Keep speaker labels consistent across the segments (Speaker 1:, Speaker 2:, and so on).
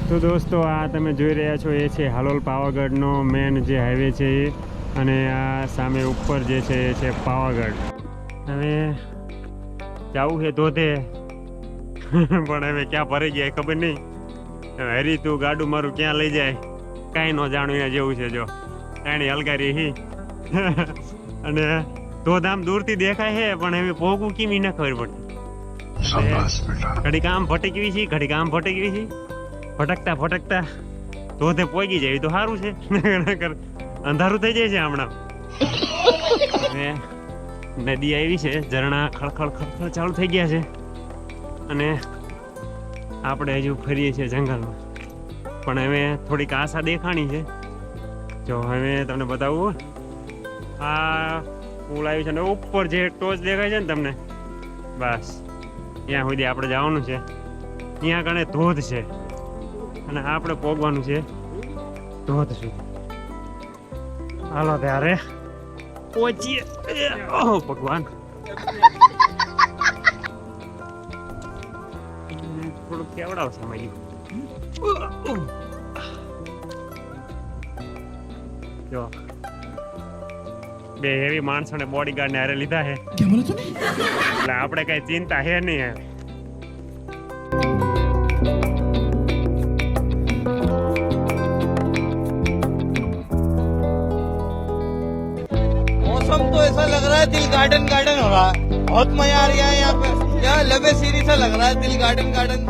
Speaker 1: તો દોસ્તો આ તમે જોઈ રહ્યા છો એ છે હાલોલ પાવાગઢનો મેન જે હાઈવે છે એ, અને આ સામે ઉપર જે છે એ છે પાવાગઢ. હવે જવું છે ધોધે પણ હવે ક્યાં ભરાઈ ગયા ખબર નહીં. હરી તું ગાડું મારું ક્યાં લઈ જાય કાંઈ ન જાણું એના જેવું છે. જો કાંઈ હલકારી હી અને ધોધ આમ દૂરથી દેખાય છે પણ હવે પોગું કેવી ન ખબર પડતી. ઘડીક આમ ભટકવી છે, ઘડીક આમ ભટકવી છે, ભટકતા ભટકતા ધોધે પોગી જાય તો સારું છે, અંધારું થઈ જાય છે હમણાં. નદી આવી છે, ઝરણા ખળખળ ખળખળ ચાલુ થઈ ગયા છે અને આપણે હજુ ફરીએ છીએ જંગલમાં. પણ હવે થોડીક આશા દેખાણી છે. જો હવે તમને બતાવું, આ પુલ આવ્યું છે ને ઉપર જે ટોચ દેખાય છે ને તમને, બસ ત્યાં સુધી આપણે જવાનું છે. ત્યાં કણે ધોધ છે અને આપણે પોગવાનું છે ધોધ સુધી. હાલો ત્યારે પહોંચીએ. ઓહ ભગવાન, થોડુંક કેવડાવશે મારી. જો બે હેવી માણસોને બોડીગાર્ડ ને હારે લીધા છે એટલે આપણે કઈ ચિંતા હે નહીં.
Speaker 2: मौसम तो ऐसा लग रहा है दिल गार्डन गार्डन हो रहा है. बहुत मजा आ रहा है यहाँ पे. यहाँ लबे सीरी सा लग रहा है दिल गार्डन गार्डन.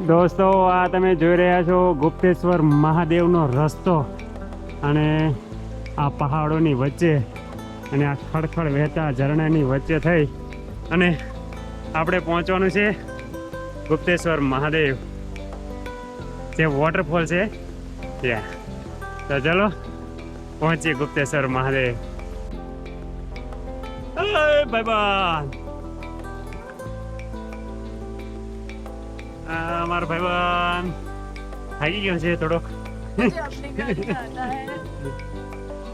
Speaker 1: દોસ્તો આ તમે જોઈ રહ્યા છો ગુપ્તેશ્વર મહાદેવનો રસ્તો, અને આ પહાડોની વચ્ચે અને આ ખડખડ વહેતા ઝરણાની વચ્ચે થઈ અને આપણે પહોંચવાનું છે ગુપ્તેશ્વર મહાદેવ જે વોટરફોલ છે ત્યાં. તો ચલો પહોંચીએ ગુપ્તેશ્વર મહાદેવ. Bye bye. અમારો ભાઈબંધ થાકી ગયો છે થોડોક.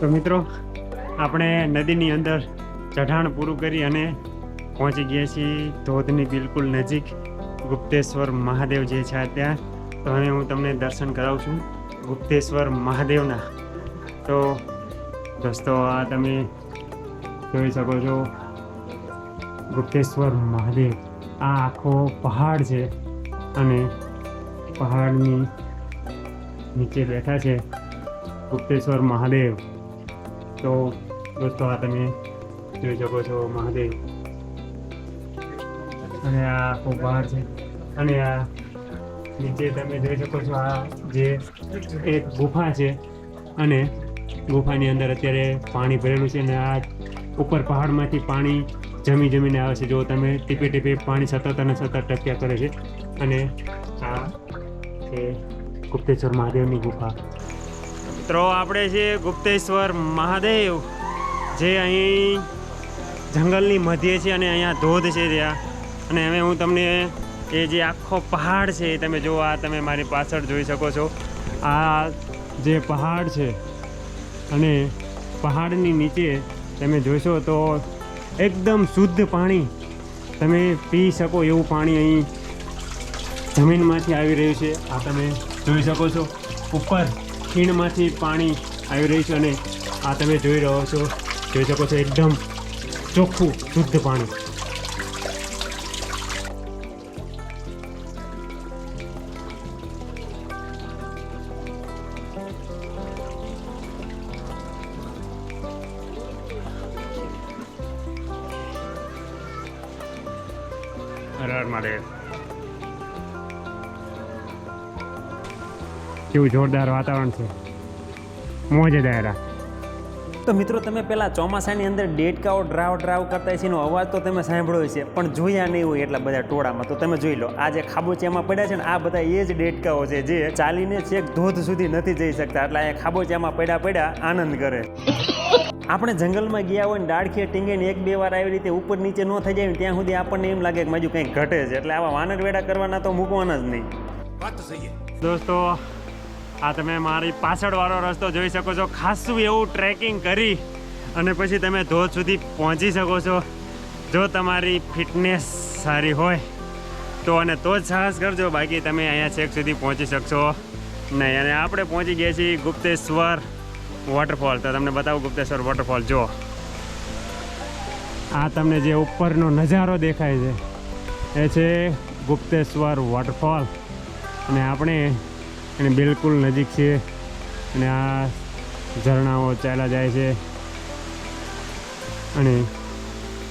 Speaker 1: તો મિત્રો આપણે નદીની અંદર ચઢાણ પૂરું કરી અને પહોંચી ગયા છીએ ધોધની બિલકુલ નજીક, ગુપ્તેશ્વર મહાદેવ જે છે ત્યાં. તો હવે હું તમને દર્શન કરાવું છું ગુપ્તેશ્વર મહાદેવના. તો દોસ્તો આ તમે જોઈ શકો છો ગુપ્તેશ્વર મહાદેવ. આ આખો પહાડ છે અને પહાડની નીચે બેઠા છે ગુપ્તેશ્વર મહાદેવ. તો દોસ્તો આ તમે જોઈ શકો છો મહાદેવ, અને આ આખો પહાડ છે અને આ નીચે તમે જોઈ શકો છો આ જે એક ગુફા છે અને ગુફાની અંદર અત્યારે પાણી ભરેલું છે અને આ ઉપર પહાડમાંથી પાણી જમીને આવે છે. જો તમે ટીપે ટીપે પાણી સતત અને સતત ટપ્યા કરે છે. અને આ છે ગુપ્તેશ્વર મહાદેવની ગુફા. મિત્રો આપણે છે ગુપ્તેશ્વર મહાદેવ જે અહીં જંગલની મધ્યે છે અને અહીંયા ધોધ છે ત્યાં. અને હવે હું તમને એ જે આખો પહાડ છે એ તમે જો, આ તમે મારી પાછળ જોઈ શકો છો. આ જે પહાડ છે અને પહાડની નીચે તમે જોશો તો એકદમ શુદ્ધ પાણી તમે પી શકો એવું પાણી અહીં જમીનમાંથી આવી રહ્યું છે. આ તમે જોઈ શકો છો ઉપર ખીણમાંથી પાણી આવી રહ્યું છે અને આ તમે જોઈ શકો છો એકદમ ચોખ્ખું શુદ્ધ પાણી. હર હર મહાદેવ. કેવું જોરદાર વાતાવરણ છે, મોજે દાયરા.
Speaker 3: તો મિત્રો તમે પેલા ચોમાસાની અંદર દેડકાઓ ડ્રાવ કરતા છે એનો અવાજ તો તમે સાંભળ્યો છે, પણ જોયા નહીં હોય એટલા બધા ટોળામાં. તો તમે જોઈ લો આ જે ખાબોચિયામાં પડ્યા છે ને આ બધા એ જ દેડકાઓ છે જે ચાલીને છેક ધોધ સુધી નથી જઈ શકતા, એટલે અહીંયા ખાબોચિયામાં પડ્યા આનંદ કરે. આપણે જંગલમાં ગયા હોય ને ડાળખીએ ટીંગીને એક બે વાર આવી રીતે ઉપર નીચે ન થઈ જાય ત્યાં સુધી આપણને એમ લાગે કે બાજુ કંઈક ઘટે છે, એટલે આવા વાનર વેડા કરવાના તો મૂકવાના જ નહીં.
Speaker 2: વાત તો સહી છે
Speaker 1: દોસ્તો. આ તમે મારી પાછળ વાળો રસ્તો જોઈ શકો છો. ખાસું એવું ટ્રેકિંગ કરી અને પછી તમે ધોધ સુધી પહોંચી શકો છો. જો તમારી ફિટનેસ સારી હોય તો, અને તો જ સાહસ કરજો, બાકી તમે અહીંયા છેક સુધી પહોંચી શકશો નહીં. અને આપણે પહોંચી ગયા છીએ ગુપ્તેશ્વર વોટરફોલ. તો તમને બતાવું ગુપ્તેશ્વર વોટરફોલ. જો આ તમને જે ઉપરનો નજારો દેખાય છે એ છે ગુપ્તેશ્વર વોટરફોલ. અને આપણે એની બિલકુલ નજીક છીએ. અને આ ઝરણાઓ ચાલ્યા જાય છે. અને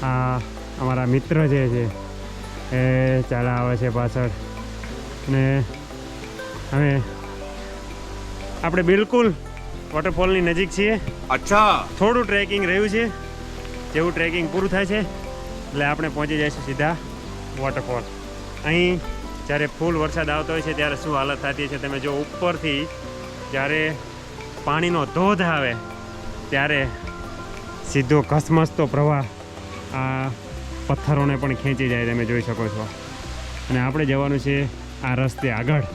Speaker 1: આ અમારા મિત્ર જે છે એ ચાલ્યા આવે છે પાછળ. અને હવે આપણે બિલકુલ વોટરફોલની નજીક છીએ.
Speaker 2: अच्छा
Speaker 1: થોડું ટ્રેકિંગ રહ્યું છે. જેવું ટ્રેકિંગ પૂરું થાય છે એટલે આપણે પહોંચી જઈશું સીધા વોટરફોલ. અહીં જ્યારે ફૂલ વરસાદ આવતો હોય છે ત્યારે શું હાલત થતી છે તમે જો. ઉપરથી જ્યારે પાણીનો ધોધ આવે ત્યારે સીધો ઘસમસતો પ્રવાહ આ પથ્થરોને પણ ખેંચી જાય, તમે જોઈ શકો છો. અને આપણે જવાનું છે આ રસ્તે આગળ.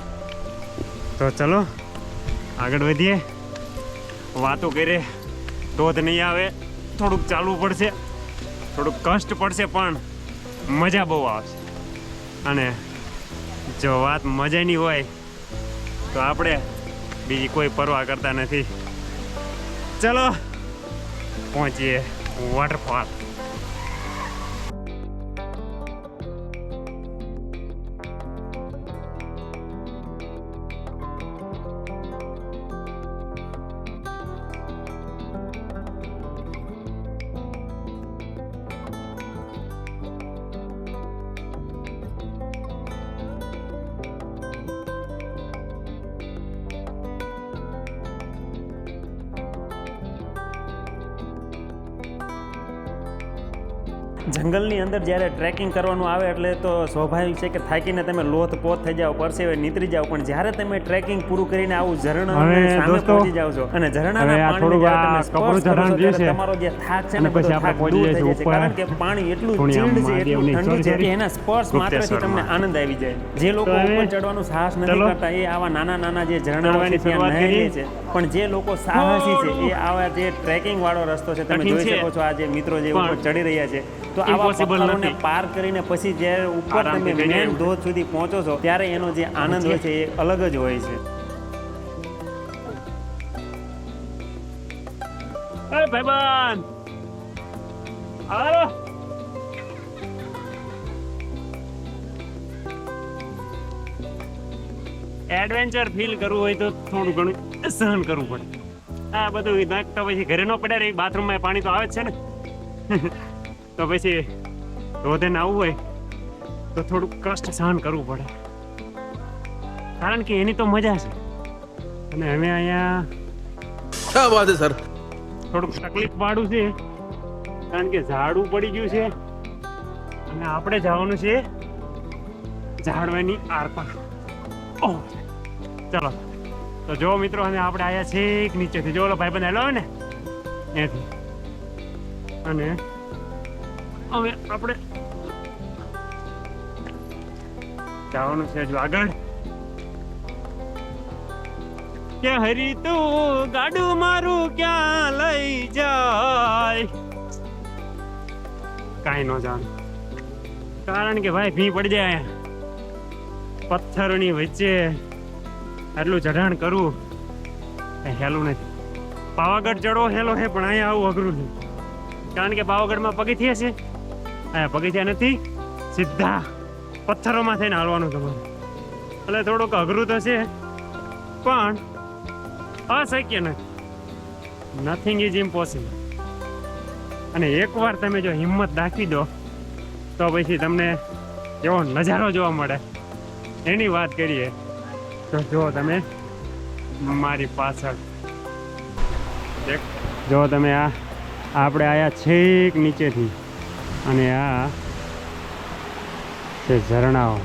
Speaker 1: તો ચલો આગળ વધીએ, વાતો કરીએ. ધોધ નહીં આવે, થોડુંક ચાલવું પડશે, થોડુંક કષ્ટ પડશે, પણ મજા બહુ આવશે. અને જો વાત મજાની હોય તો આપણે બીજી કોઈ પરવા કરતા નથી. ચલો પહોંચીએ વોટરફોલ.
Speaker 3: જંગલની અંદર જ્યારે ટ્રેકિંગ કરવાનું આવે એટલે તો સ્વાભાવિક છે કે થાકીને તમે લોથપોથ થઈ જાઓ, પરસેવે નીતરી જાઓ. પણ જ્યારે તમે ટ્રેકિંગ પૂરું કરીને આવું ઝરણાની
Speaker 1: હવે
Speaker 3: સામે
Speaker 1: દોસ્તો,
Speaker 3: પહોંચી જાઓ છો અને ઝરણાના
Speaker 1: હવે આ
Speaker 3: પાણીને
Speaker 1: થોડુંક
Speaker 3: જ્યારે
Speaker 1: આ
Speaker 3: તમે સ્પર્શ
Speaker 1: કપરું
Speaker 3: કરો છો
Speaker 1: ઝરણ
Speaker 3: ત્યારે
Speaker 1: જે છે,
Speaker 3: તમારો જે થાક છે
Speaker 1: અને
Speaker 3: ને બધો
Speaker 1: પછી આપણે
Speaker 3: થાક
Speaker 1: પહોંચી
Speaker 3: દૂર થઈ
Speaker 1: જઈશું
Speaker 3: જશે.
Speaker 1: ઉપર.
Speaker 3: કારણ કે પાણી એટલું
Speaker 1: થોડી આમ
Speaker 3: ચીલ્ડ છે, એટલું
Speaker 1: મહાદેવની
Speaker 3: ઠંડુ છે
Speaker 1: ચોરી
Speaker 3: કે એના સ્પર્શ માત્રથી તમને
Speaker 1: ગુપ્તેશ્વરમાં.
Speaker 3: આનંદ આવી જાય. જે લોકો
Speaker 1: તો હવે
Speaker 3: ઉપર ચડવાનું સાહસ નથી
Speaker 1: ચલો.
Speaker 3: કરતા એ આવા નાના નાના જે ઝરણાઓ છે
Speaker 1: ચડવાની
Speaker 3: ત્યાં
Speaker 1: શરૂઆત
Speaker 3: નહાઈ લે
Speaker 1: કરીએ.
Speaker 3: છે. પણ જે લોકો સાહસી છે એ આવા જે ટ્રેકિંગ વાળો રસ્તો છે તમે
Speaker 1: કઠિન
Speaker 3: જોઈ
Speaker 1: છે.
Speaker 3: શકો છો. આ જે મિત્રો જે ઉપર
Speaker 1: પણ
Speaker 3: ચડી રહ્યા છે તો આવા
Speaker 1: impossible
Speaker 3: પથ્થરોને
Speaker 1: નથી.
Speaker 3: પાર કરીને પછી જ્યારે ઉપર
Speaker 1: આરામથી
Speaker 3: તમે
Speaker 1: જઈ
Speaker 3: મેન
Speaker 1: આવ્યું.
Speaker 3: ધોધ સુધી પહોંચો છો ત્યારે એનો જે આનંદ હોય છે એ અલગ જ હોય છે.
Speaker 1: અરે ભાઈબંધ, હાલો. એડવેન્ચર ફીલ કરવું હોય તો થોડું ઘણું સહન કરવું પડે. આ બધું નાખતા પછી ઘરે ન પડ્યા રહી. બાથરૂમમાં પાણી તો આવે જ છે ને. તો પછી ધોધે નાવું હોય તો થોડુંક કષ્ટ સહન કરવું પડે, કારણ કે એની તો મજા છે. અને અમે અહીંયા
Speaker 2: क्या बात है सर
Speaker 1: થોડુંક તકલીફ વાળું છે, કારણ કે ઝાડું પડી ગયું છે અને આપણે જવાનું છે ઝાડવાની આરપાર. ઓહ, ચલો. તો જો મિત્રો, અને આપણે આયા છેક નીચેથી. જો ઓલો ભાઈબંધ આવેલો હોય ને ત્યાંથી. અને હવે આપણે જવાનું છે હજુ આગળ. કે હરી તું ગાડું મારું ક્યાં લઈ જાય, કાંઈ ન જાણ. કારણ કે ભાઈ ભી પડી જાય અહીંયા પથ્થરોની વચ્ચે. આટલું ચઢાણ કરવું એ હેલું નથી. પાવાગઢ ચડવો હેલો છે, પણ અહીંયા આવું અઘરું છે. કારણ કે પાવાગઢમાં પગથિયા છે, અહીંયા પગથિયા નથી. સીધા પથ્થરોમાં થઈને હાલવાનું તમારે. એટલે થોડુંક અઘરું તો છે, પણ અશક્ય નથી. Nothing is impossible. અને એકવાર તમે જો હિંમત દાખવી દો તો પછી તમને એવો નજારો જોવા મળે એની વાત કરીએ તો જો તમે મારી પાછળ જો તમે આ આપણે આયા છેક નીચેથી, અને આ છે ઝરણાઓ.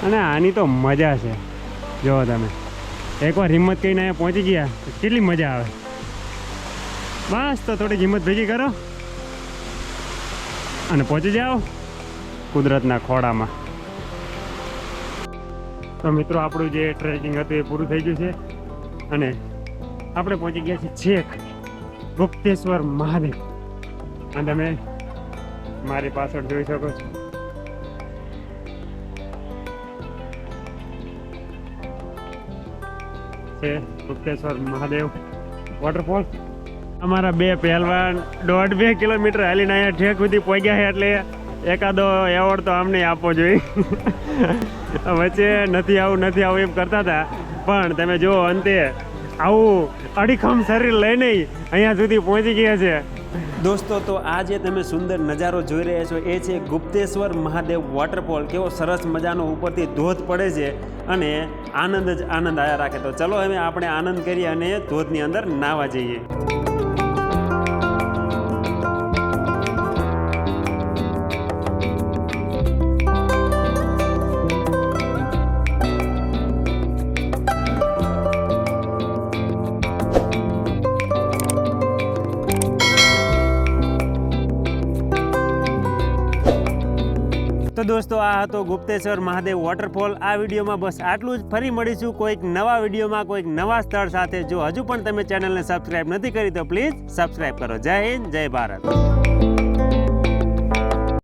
Speaker 1: અને આની તો મજા છે. જો તમે એકવાર હિંમત કરીને અહીંયા પહોંચી ગયા તો કેટલી મજા આવે. બસ તો થોડી હિંમત ભેગી કરો અને પહોંચી જાઓ કુદરતના ખોળામાં. તો મિત્રો, આપણું જે ટ્રેકિંગ હતું એ પૂરું થઈ ગયું છે અને આપણે પહોંચી ગયા છીએ છેક ગુપ્તેશ્વર મહાદેવ. અને તમે મારી પાછળ જોઈ શકો છો. છે ગુપ્તેશ્વર મહાદેવ વોટરફોલ. અમારા બે પહેલવાન 1.5-2 કિલોમીટર હાલીને અહીંયા ઠેક સુધી પહોંચ્યા છે, એટલે એકાદો એવોર્ડ તો અમને આપવો જોઈએ. વચ્ચે નથી આવું એમ કરતા હતા, પણ તમે જો અંતે આવું અડીખમ શરીર લઈને અહીંયા સુધી પહોંચી ગયા છે.
Speaker 3: દોસ્તો, તો આ જે તમે સુંદર નજારો જોઈ રહ્યા છો એ છે ગુપ્તેશ્વર મહાદેવ વોટરફોલ. કેવો સરસ મજાનો ઉપરથી ધોધ પડે છે અને આનંદ જ આનંદ આયા રાખે. તો ચલો હવે આપણે આનંદ કરીએ અને ધોધની અંદર નાહવા જઈએ. તો દોસ્તો, આ હતો ગુપ્તેશ્વર મહાદેવ વોટરફોલ. આ વિડીયોમાં બસ આટલું જ. ફરી મળીશું કોઈક નવા વિડીયોમાં કોઈક નવા સ્થળ સાથે. જો હજુ પણ તમે ચેનલને સબસ્ક્રાઇબ નથી કરી તો પ્લીઝ સબસ્ક્રાઇબ કરો. જય હિન્દ, જય ભારત.